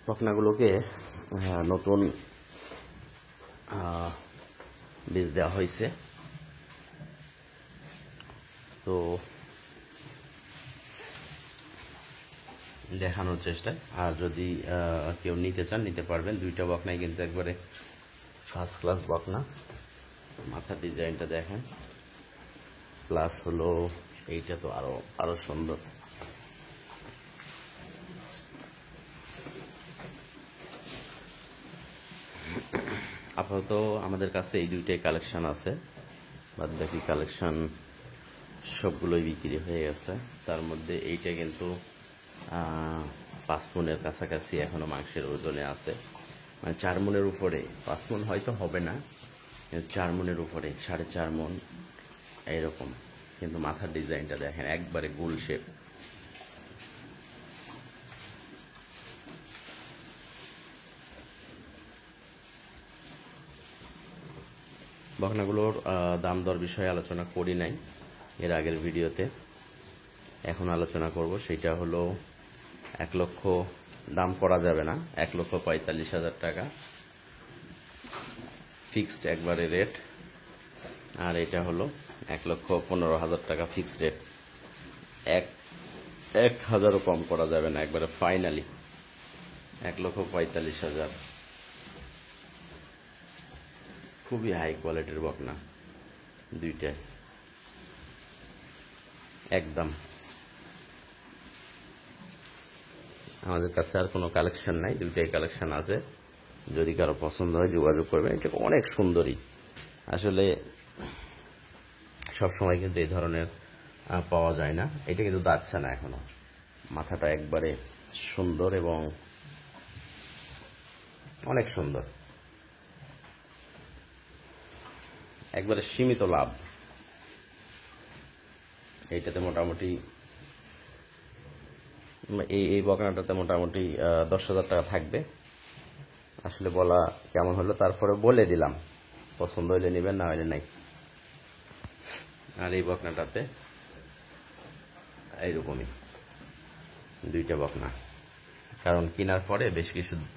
বকনাগুলোকে নতুন বীজ দেওয়া হয়েছে। তো দেখানোর চেষ্টায়, আর যদি কেউ নিতে চান নিতে পারবেন। দুইটা বকনাই কিন্তু একবারে ফার্স্ট ক্লাস বকনা। মাথার ডিজাইনটা দেখেন, প্লাস হলো এইটা তো আরো সুন্দর। আপাতত আমাদের কাছে এই দুইটাই কালেকশন আছে, বাদ বাকি কালেকশন সবগুলোই বিক্রি হয়ে গেছে। তার মধ্যে এইটা কিন্তু 5 মনের কাছাকাছি এখনো মাংসের ওজনে আছে, মানে 4 মনের উপরে। 5 মন হয়তো হবে না, 4 মনের উপরে, 4.5 মন এইরকম। কিন্তু মাথার ডিজাইনটা দেখেন, একবারে গোল শেপ। বকনাগুলোর দাম দর বিষয়ে আলোচনা করি নাই এর আগের ভিডিওতে, এখন আলোচনা করব। সেটা হলো 1 লক্ষ দাম করা যাবে না, 1,45,000 টাকা ফিক্সড একবারে রেট। আর এটা হলো 1,15,000 টাকা ফিক্সড রেট, 1,000ও কম করা যাবে না, একবারে ফাইনালি 1,45,000। খুবই হাই কোয়ালিটির বকনা দুইটাই, একদম। আমাদের কাছে আর কোনো কালেকশন নাই, দুইটাই কালেকশন আছে। যদি কারো পছন্দ হয় যোগাযোগ করবেন। এটা অনেক সুন্দরী, আসলে সবসময় কিন্তু এই ধরনের পাওয়া যায় না। এটা কিন্তু দাঁতছে না এখনো, মাথাটা একবারে সুন্দর এবং অনেক সুন্দর, একবারে সীমিত লাভ। এইটাতে মোটামুটি এই বকনাটাতে মোটামুটি 10,000 টাকা থাকবে। আসলে বলা কেমন হলো, তারপরে বলে দিলাম, পছন্দ হইলে নেবেন, না হইলে নাই। আর এই বকনাটাতে এইরকমই দুইটা বকনা, কারণ কেনার পরে বেশ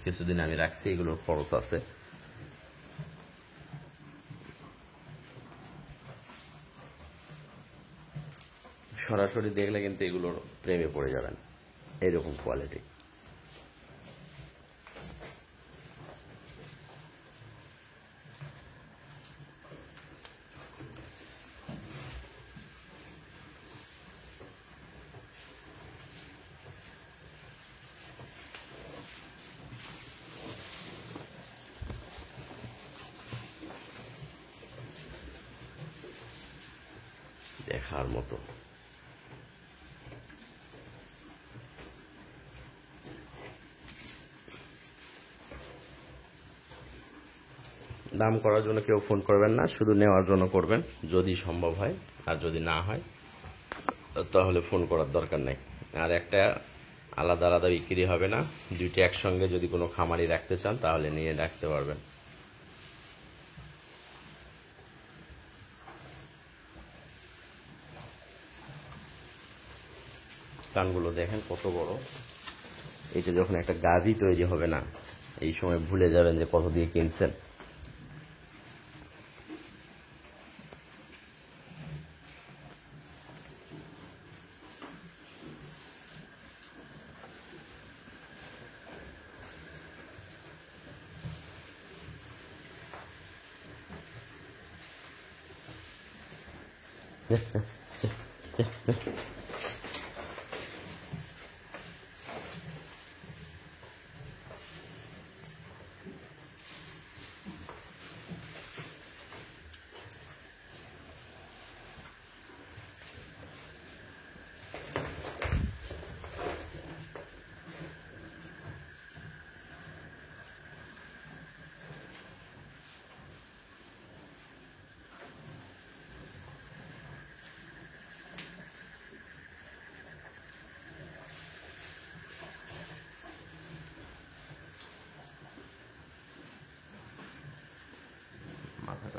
কিছুদিন আমি রাখছি, এগুলোর খরচ আছে। সরাসরি দেখলে কিন্তু এগুলোর প্রেমে পড়ে যাবেন, এরকম কোয়ালিটি। দেখার মতো। দাম করার জন্য কেউ ফোন করবেন না, শুধু নেওয়ার জন্য করবেন যদি সম্ভব হয়। আর যদি না হয় তাহলে ফোন করার দরকার নেই। আর একটা আলাদা আলাদা বিক্রি হবে না, দুইটা একসঙ্গে যদি কোনো খামারি রাখতে চান তাহলে নিয়ে রাখতে পারবেন। কানগুলো দেখেন কত বড়। এটা যখন একটা গাভী তৈরি হবে না, এই সময় ভুলে যাবেন যে কত দিয়ে কিনছেন।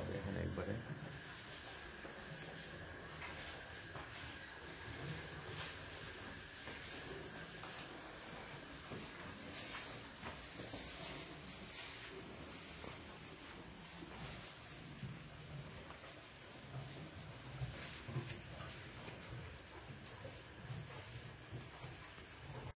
দেখেন একবারে